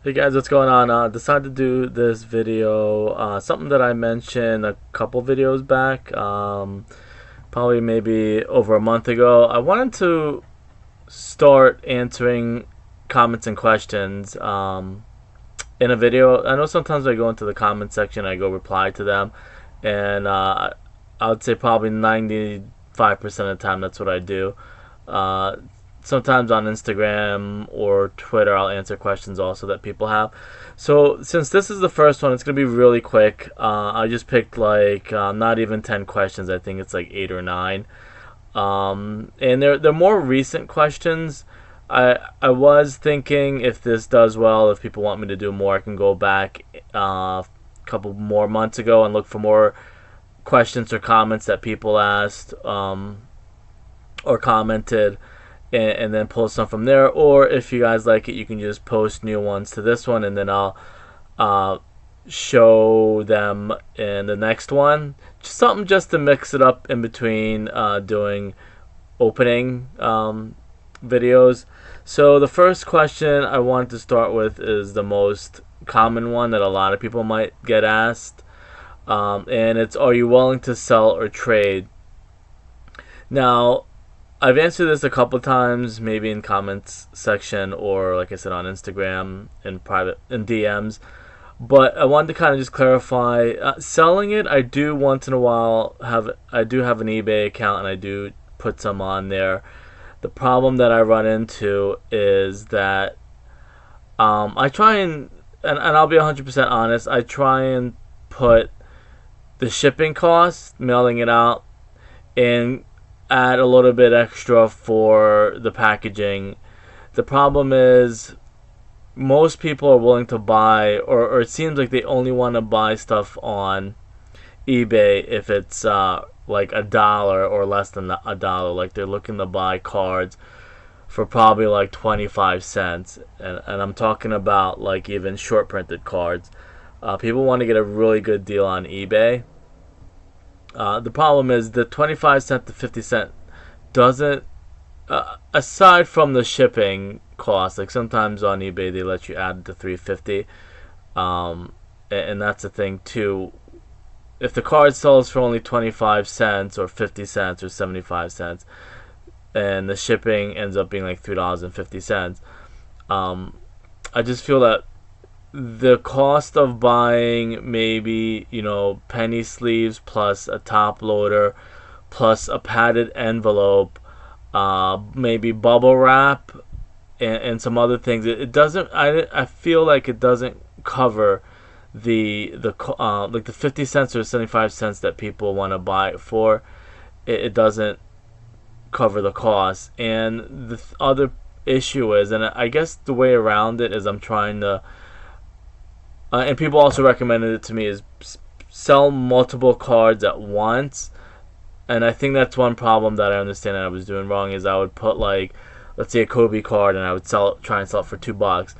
Hey guys, what's going on? Decided to do this video, something that I mentioned a couple videos back, probably maybe over a month ago. I wanted to start answering comments and questions in a video. I know sometimes I go into the comment section, I go reply to them, and I would say probably 95% of the time that's what I do. Uh, Sometimes on Instagram or Twitter, I'll answer questions also that people have. So since this is the first one, it's gonna be really quick. I just picked like not even 10 questions. I think it's like 8 or 9. And they're more recent questions. I was thinking if this does well, if people want me to do more, I can go back a couple more months ago and look for more questions or comments that people asked or commented, and then pull some from there. Or if you guys like it, you can just post new ones to this one, and then I'll uh, show them in the next one. Just something just to mix it up in between doing opening videos. So the first question I want to start with is the most common one that a lot of people might get asked, and it's, are you willing to sell or trade? Now, I've answered this a couple times, maybe in comments section or like I said on Instagram in private in DMs. But I wanted to kind of just clarify. Selling it, I do once in a while I do have an eBay account and I do put some on there. The problem that I run into is that I try and I'll be 100% honest. I try and put the shipping costs, mailing it out, and add a little bit extra for the packaging. The problem is most people are willing to buy, or it seems like they only want to buy stuff on eBay if it's like $1 or less than $1. Like they're looking to buy cards for probably like 25 cents. And I'm talking about like even short printed cards. People want to get a really good deal on eBay. The problem is the 25 cent to 50 cent doesn't, aside from the shipping cost, like sometimes on eBay they let you add it to 350, and that's the thing too. If the card sells for only 25 cents or 50 cents or 75 cents, and the shipping ends up being like $3.50, I just feel that the cost of buying maybe, penny sleeves plus a top loader plus a padded envelope, maybe bubble wrap, and some other things, it doesn't, I feel like it doesn't cover the like the 50 cents or 75 cents that people want to buy it for. It doesn't cover the cost. And the other issue is, and I guess the way around it is I'm trying to and people also recommended it to me, is sell multiple cards at once. And I think that's one problem that I understand that I was doing wrong, is I would put like, let's say a Kobe card, and I would try and sell it for $2.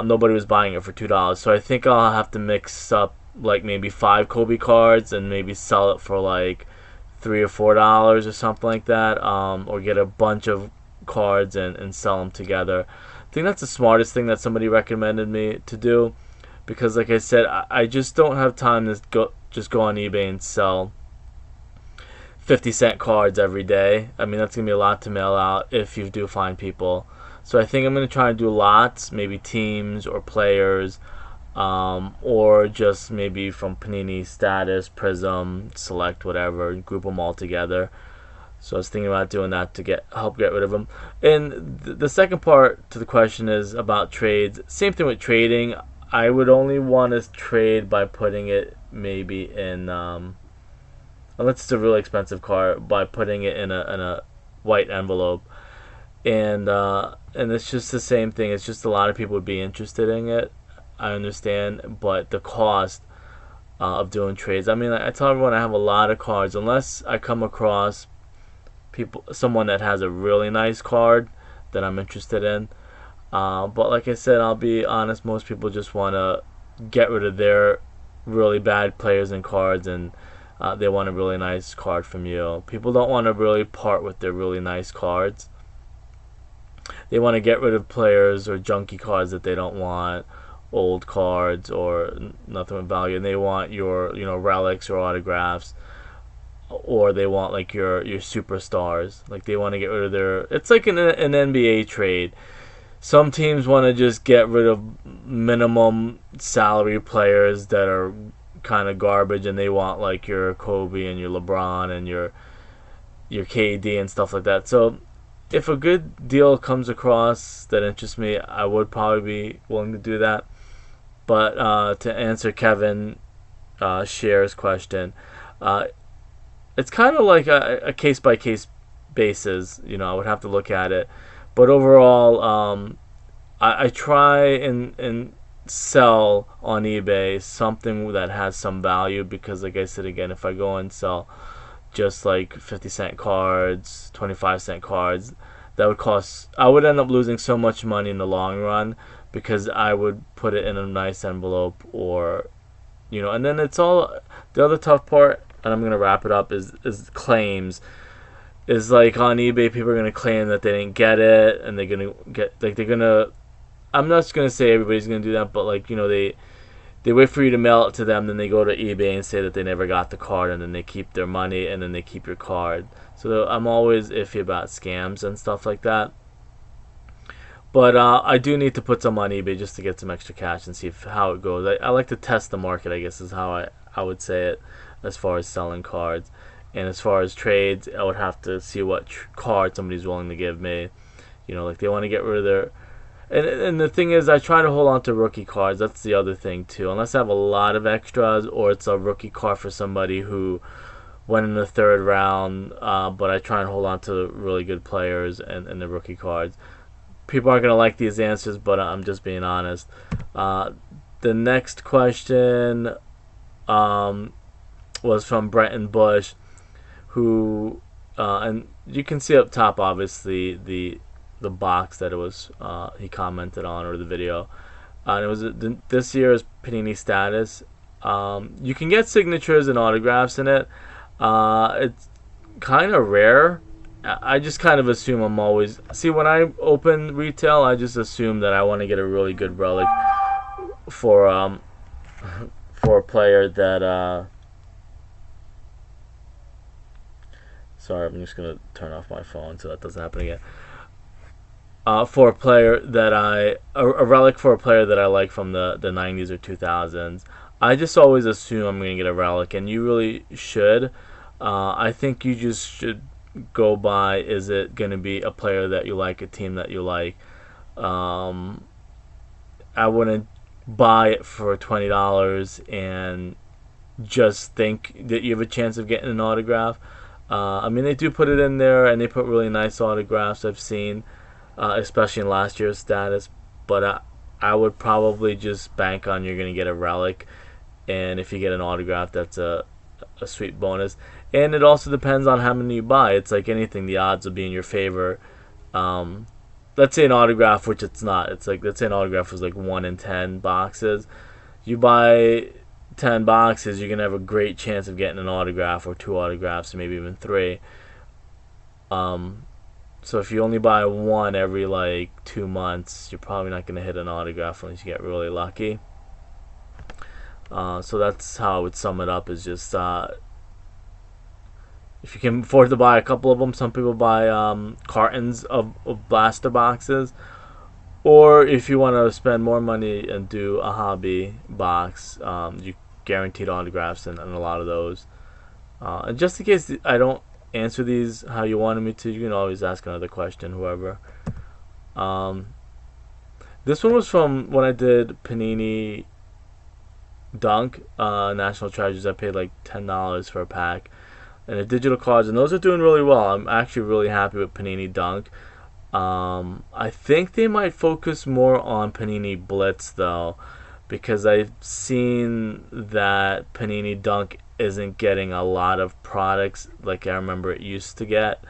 Nobody was buying it for $2, so I think I'll have to mix up like maybe 5 Kobe cards and maybe sell it for like $3 or $4 or something like that, or get a bunch of cards and sell them together. I think that's the smartest thing that somebody recommended me to do, because like I said, I just don't have time to go on eBay and sell 50-cent cards every day. I mean, that's going to be a lot to mail out if you do find people. So I think I'm going to try and do lots, maybe teams or players, or just maybe from Panini Status, Prism, Select, whatever, group them all together. So I was thinking about doing that to help get rid of them. And the second part to the question is about trades. Same thing with trading. I would only want to trade by putting it maybe in, unless it's a really expensive card, by putting it in a white envelope. And it's just the same thing. It's just a lot of people would be interested in it. I understand, but the cost of doing trades. I mean, I tell everyone I have a lot of cards, unless I come across someone that has a really nice card that I'm interested in. But like I said, I'll be honest, most people just want to get rid of their really bad players and cards, and they want a really nice card from you. People don't want to really part with their really nice cards. they want to get rid of players or junky cards that they don't want, old cards or nothing with value, and they want your relics or autographs, or they want like your superstars. Like they want to get rid of their. It's like an NBA trade. Some teams want to just get rid of minimum salary players that are kind of garbage, and they want like your Kobe and your LeBron and your KD and stuff like that. So if a good deal comes across that interests me, I would probably be willing to do that. But to answer Kevin Share's question, it's kind of like a case by case basis. I would have to look at it. But overall, I try and sell on eBay something that has some value, because like I said again, if I go and sell just like 50-cent cards, 25-cent cards, I would end up losing so much money in the long run, because I would put it in a nice envelope, or and then it's all the other tough part, and I'm gonna wrap it up, is claims. Is like on eBay, people are gonna claim that they didn't get it, and they're gonna I'm not just gonna say everybody's gonna do that, but like they wait for you to mail it to them, then they go to eBay and say that they never got the card, and then they keep their money, and then they keep your card. So I'm always iffy about scams and stuff like that. But I do need to put some on eBay just to get some extra cash and see how it goes. I like to test the market, I guess is how I would say it, as far as selling cards. And as far as trades, I would have to see what card somebody's willing to give me. Like they want to get rid of their... And the thing is, I try to hold on to rookie cards. That's the other thing, too. Unless I have a lot of extras, or it's a rookie card for somebody who went in the third round, but I try and hold on to really good players and the rookie cards. People aren't going to like these answers, but I'm just being honest. The next question was from Brenton Bush, who, and you can see up top, obviously, the box that it was he commented on, or the video, and it was this year's Panini status. You can get signatures and autographs in it. It's kind of rare. I just kind of assume I'm always... See, when I open retail, I just assume that I want to get a really good relic for a player that... Sorry, I'm just going to turn off my phone so that doesn't happen again. For a player that a relic for a player that I like from the 90s or 2000s. I just always assume I'm going to get a relic, and you really should. I think you just should go by, is it going to be a player that you like, a team that you like. I wouldn't buy it for $20 and just think that you have a chance of getting an autograph. I mean, they do put it in there, and they put really nice autographs I've seen, especially in last year's status. But I would probably just bank on you're going to get a relic, and if you get an autograph, that's a sweet bonus. And it also depends on how many you buy. It's like anything, the odds will be in your favor. Let's say an autograph, which it's not. It's like, let's say an autograph was like 1 in 10 boxes. You buy 10 boxes, you're going to have a great chance of getting an autograph, or 2 autographs, or maybe even 3. So if you only buy 1 every like 2 months, you're probably not going to hit an autograph unless you get really lucky. So that's how I would sum it up, is just if you can afford to buy a couple of them. Some people buy cartons of blaster boxes, or if you want to spend more money and do a hobby box, you guaranteed autographs and a lot of those. And just in case I don't answer these how you wanted me to, you can always ask another question, whoever. This one was from when I did Panini Dunk National Treasures. I paid like $10 for a pack, and the digital cards, and those are doing really well. I'm actually really happy with Panini Dunk. I think they might focus more on Panini Blitz though, because I've seen that Panini Dunk isn't getting a lot of products like I remember it used to get.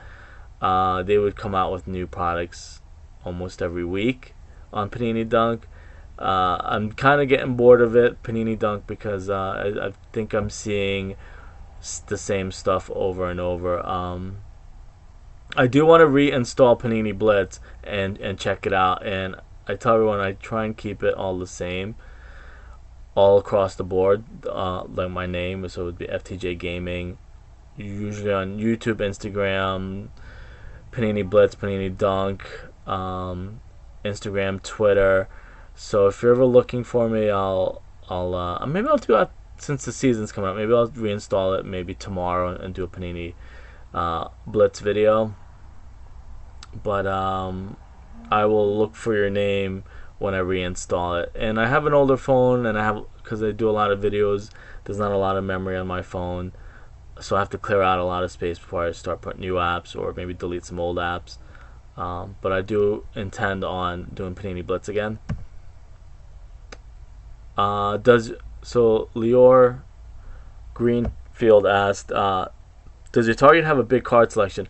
They would come out with new products almost every week on Panini Dunk. I'm kind of getting bored of it, Panini Dunk, because I think I'm seeing the same stuff over and over. I do want to reinstall Panini Blitz and check it out. And I tell everyone I try and keep it all the same, all across the board, like my name. So it would be FTJ Gaming. Usually on YouTube, Instagram, Panini Blitz, Panini Dunk, Instagram, Twitter. So if you're ever looking for me, maybe I'll do it since the season's coming up. Maybe I'll reinstall it maybe tomorrow and do a Panini Blitz video. But I will look for your name when I reinstall it. And I have an older phone, and because I do a lot of videos, there's not a lot of memory on my phone, so I have to clear out a lot of space before I start putting new apps or maybe delete some old apps. But I do intend on doing Panini Blitz again. Lior Greenfield asked, does your Target have a big card selection?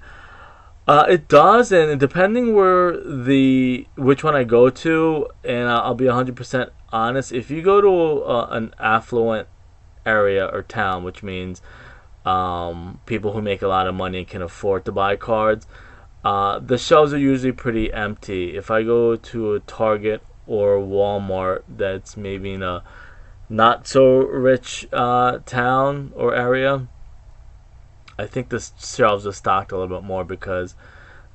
It does, and depending which one I go to, and I'll be 100% honest, if you go to an affluent area or town, which means people who make a lot of money and can afford to buy cards, the shelves are usually pretty empty. If I go to a Target or Walmart that's maybe in a not so rich town or area, I think the shelves are stocked a little bit more because,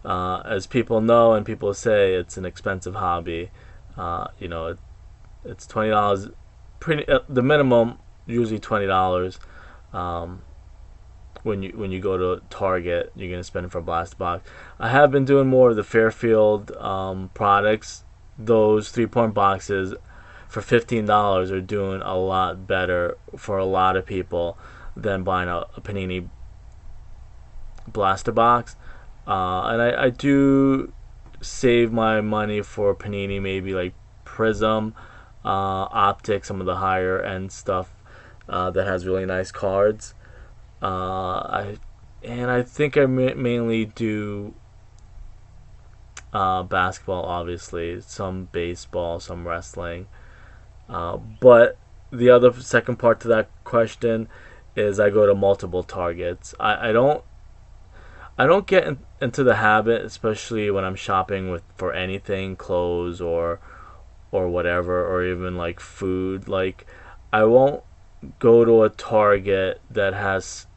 as people know and people say, it's an expensive hobby. It's $20. The minimum usually $20. When you go to Target, you're gonna spend it for a blast box. I have been doing more of the Fairfield products. Those 3-point boxes for $15 are doing a lot better for a lot of people than buying a Panini blaster box. And I do save my money for Panini, maybe like Prism, Optic, some of the higher end stuff that has really nice cards. I think I mainly do basketball, obviously, some baseball, some wrestling. But the other second part to that question is I go to multiple Targets. I don't get into the habit, especially when I'm shopping for anything, clothes or whatever, or even like food. Like, I won't go to a Target that has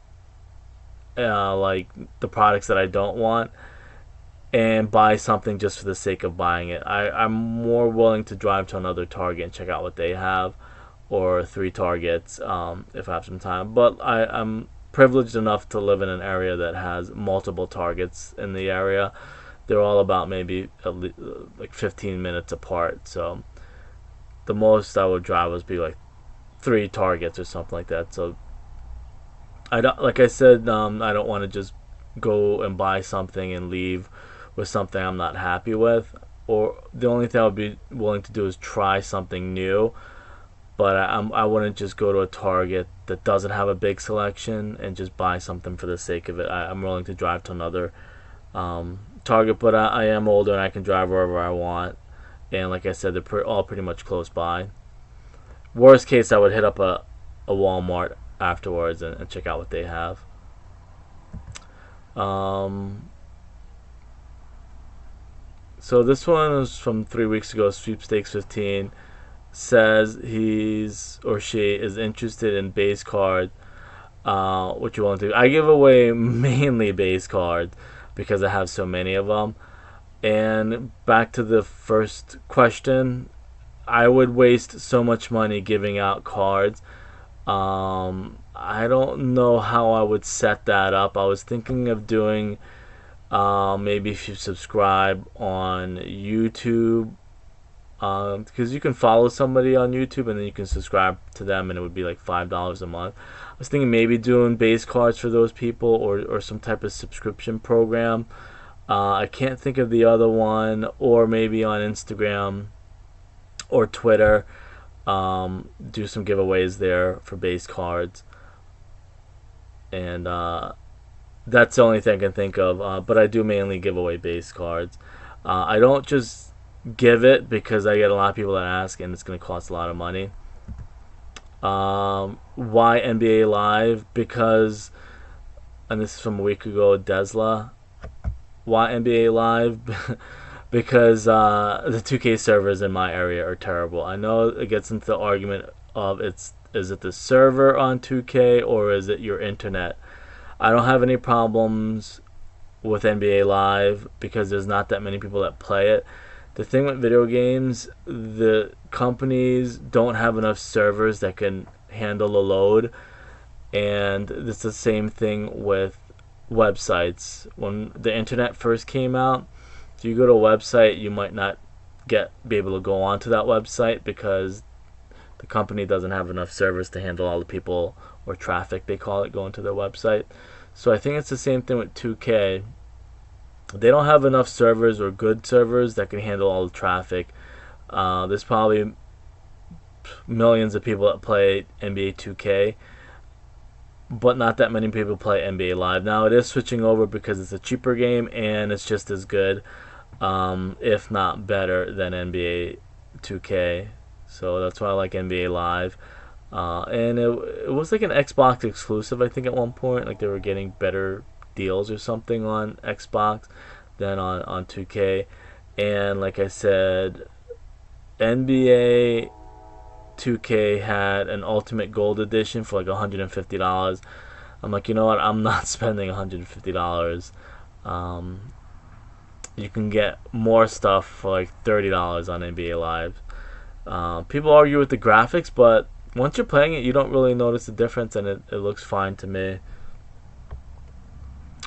like the products that I don't want and buy something just for the sake of buying it. I'm more willing to drive to another Target and check out what they have, or 3 Targets if I have some time. But I'm privileged enough to live in an area that has multiple Targets in the area. They're all about maybe like 15 minutes apart, so the most I would drive would be like 3 Targets or something like that. So I don't, like I said, I don't want to just go and buy something and leave with something I'm not happy with. Or the only thing I would be willing to do is try something new. But I wouldn't just go to a Target that doesn't have a big selection and just buy something for the sake of it. I'm willing to drive to another Target, but I am older and I can drive wherever I want. And like I said, they're all pretty much close by. Worst case, I would hit up a Walmart afterwards and check out what they have. So this one is from 3 weeks ago, Sweepstakes 15. Says he's or she is interested in base card. What you want to do? I give away mainly base cards because I have so many of them. And back to the first question, I would waste so much money giving out cards. I don't know how I would set that up. I was thinking of doing maybe if you subscribe on YouTube, because you can follow somebody on YouTube and then you can subscribe to them, and it would be like $5 a month. I was thinking maybe doing base cards for those people, or some type of subscription program. I can't think of the other one. Or maybe on Instagram or Twitter, do some giveaways there for base cards. And that's the only thing I can think of. But I do mainly give away base cards. I don't just give it because I get a lot of people that ask and it's going to cost a lot of money. Why NBA Live? Because, and this is from a week ago, Desla. Why NBA Live? Because the 2K servers in my area are terrible. I know it gets into the argument of is it the server on 2K or is it your internet? I don't have any problems with NBA Live because there's not that many people that play it. The thing with video games, the companies don't have enough servers that can handle the load, and it's the same thing with websites. When the internet first came out, if you go to a website, you might not be able to go onto that website because the company doesn't have enough servers to handle all the people, or traffic they call it, going to their website. So I think it's the same thing with 2K. They don't have enough servers or good servers that can handle all the traffic. There's probably millions of people that play NBA 2K, but not that many people play NBA Live. Now it is switching over because it's a cheaper game and it's just as good, if not better than NBA 2K. So that's why I like NBA Live. And it was like an Xbox exclusive, I think, at one point. Like they were getting better deals or something on Xbox than on 2K. And like I said, NBA 2K had an Ultimate Gold Edition for like $150. I'm like, you know what? I'm not spending $150. You can get more stuff for like $30 on NBA Live. People argue with the graphics, but once you're playing it, you don't really notice the difference, and it looks fine to me.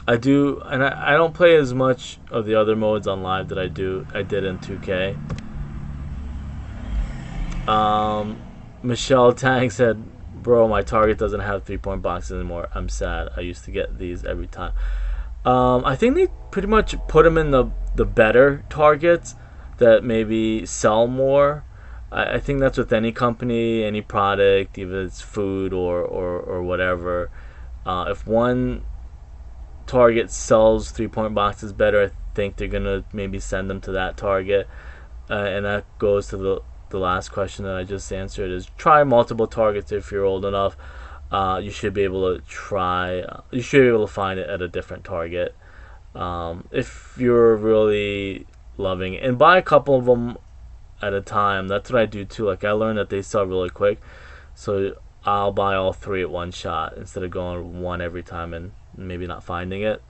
I don't play as much of the other modes on Live that I did in 2K. Michelle Tang said, "Bro, my Target doesn't have 3-point boxes anymore. I'm sad. I used to get these every time." I think they pretty much put them in the better Targets that maybe sell more. I think that's with any company, any product, even if it's food or whatever. If one Target sells 3-point boxes better, I think they're gonna maybe send them to that Target. And that goes to the last question that I just answered: is try multiple Targets if you're old enough. You should be able to you should be able to find it at a different Target. If you're really loving it, and buy a couple of them at a time. That's what I do too. Like I learned that they sell really quick, so I'll buy all 3 at one shot instead of going one every time and maybe not finding it.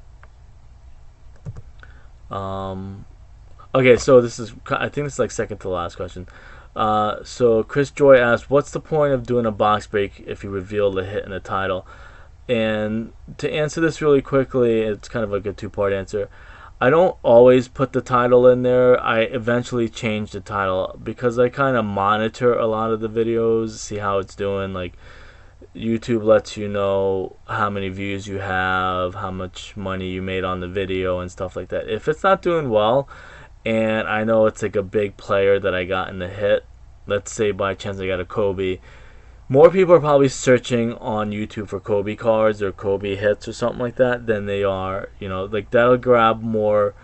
Okay, so I think this is like second to the last question. So Chris Joy asked, what's the point of doing a box break if you reveal the hit in the title? And to answer this really quickly, it's kind of like a 2-part answer. I don't always put the title in there. I eventually change the title because I kind of monitor a lot of the videos, see how it's doing. Like YouTube lets you know how many views you have, how much money you made on the video and stuff like that. If it's not doing well, and I know it's like a big player that I got in the hit, let's say by chance I got a Kobe, more people are probably searching on YouTube for Kobe cards or Kobe hits or something like that than they are, like that'll grab more.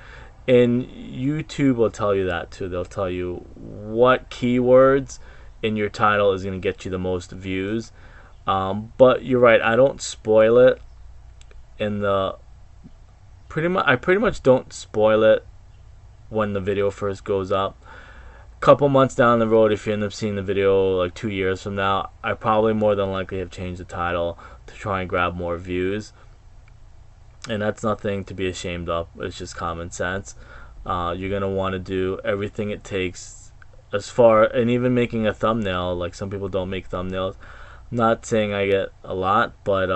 And YouTube will tell you that too. They'll tell you what keywords in your title is going to get you the most views. But you're right, I don't spoil it I pretty much don't spoil it when the video first goes up. Couple months down the road, if you end up seeing the video like 2 years from now, I probably more than likely have changed the title to try and grab more views, and that's nothing to be ashamed of. It's just common sense. You're gonna want to do everything it takes, and even making a thumbnail. Like some people don't make thumbnails. I'm not saying I get a lot, but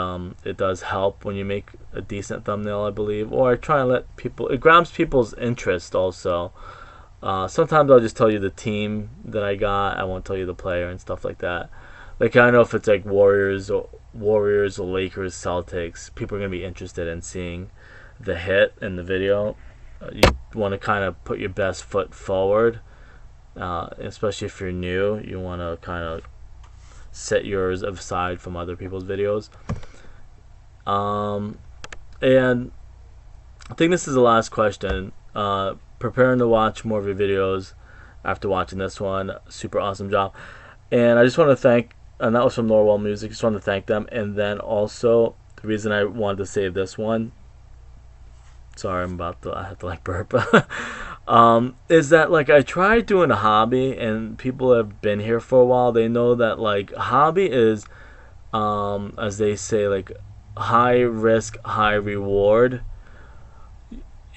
it does help when you make a decent thumbnail, I believe. Or I try and it grabs people's interest also. Sometimes I'll just tell you the team that I got. I won't tell you the player and stuff like that. Like I know if it's like Warriors or Lakers, Celtics, people are gonna be interested in seeing the hit in the video. You want to kind of put your best foot forward, especially if you're new. You want to kind of set yours aside from other people's videos. And I think this is the last question. Preparing to watch more of your videos after watching this one. Super awesome job. And I just want to thank, and that was from Norwell Music, just want to thank them. And then also, the reason I wanted to save this one Sorry, I have to like burp. Is that like I tried doing a hobby, and people have been here for a while. They know that like hobby is, as they say, like high risk, high reward,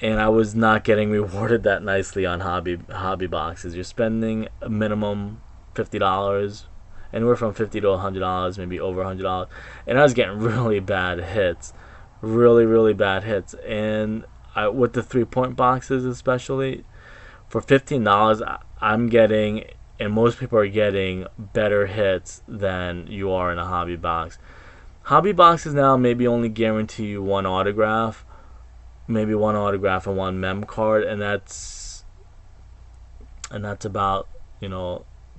and I was not getting rewarded that nicely on hobby boxes. You're spending a minimum $50, anywhere from $50 to $100, maybe over $100, and I was getting really bad hits, really bad hits. And with the 3 point boxes, especially for $15, I'm getting, and most people are getting, better hits than you are in a hobby box. Hobby boxes now maybe only guarantee you one autograph, maybe one autograph and one mem card, and that's about,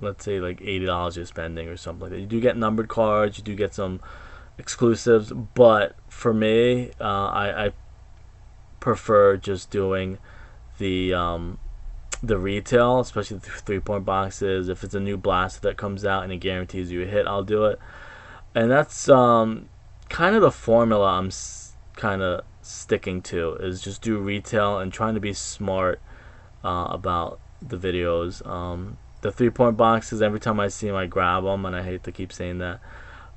let's say like $80 you're spending or something like that. You do get numbered cards, you do get some exclusives, but for me, I prefer just doing the retail, especially the 3 point boxes. If it's a new blaster that comes out and it guarantees you a hit, I'll do it. And that's kind of the formula I'm kind of sticking to, is just do retail and trying to be smart about the videos. The 3 point boxes, every time I see them I grab them, and I hate to keep saying that.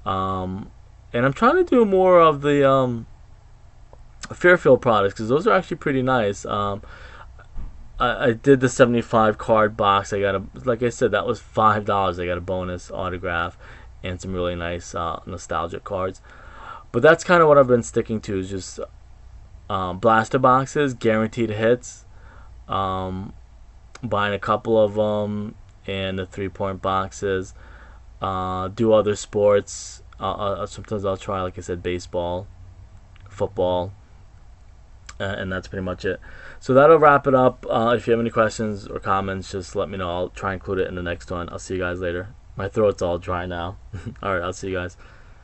And I'm trying to do more of the Fairfield products, because those are actually pretty nice. I did the 75 card box. I got like I said, that was $5. I got a bonus autograph and some really nice nostalgic cards. But that's kind of what I've been sticking to, is just blaster boxes, guaranteed hits, buying a couple of them, and the 3 point boxes. Do other sports. Sometimes I'll try, like I said, baseball, football, and that's pretty much it. So that'll wrap it up. If you have any questions or comments, just let me know. I'll try and include it in the next one. I'll see you guys later. My throat's all dry now. Alright, I'll see you guys.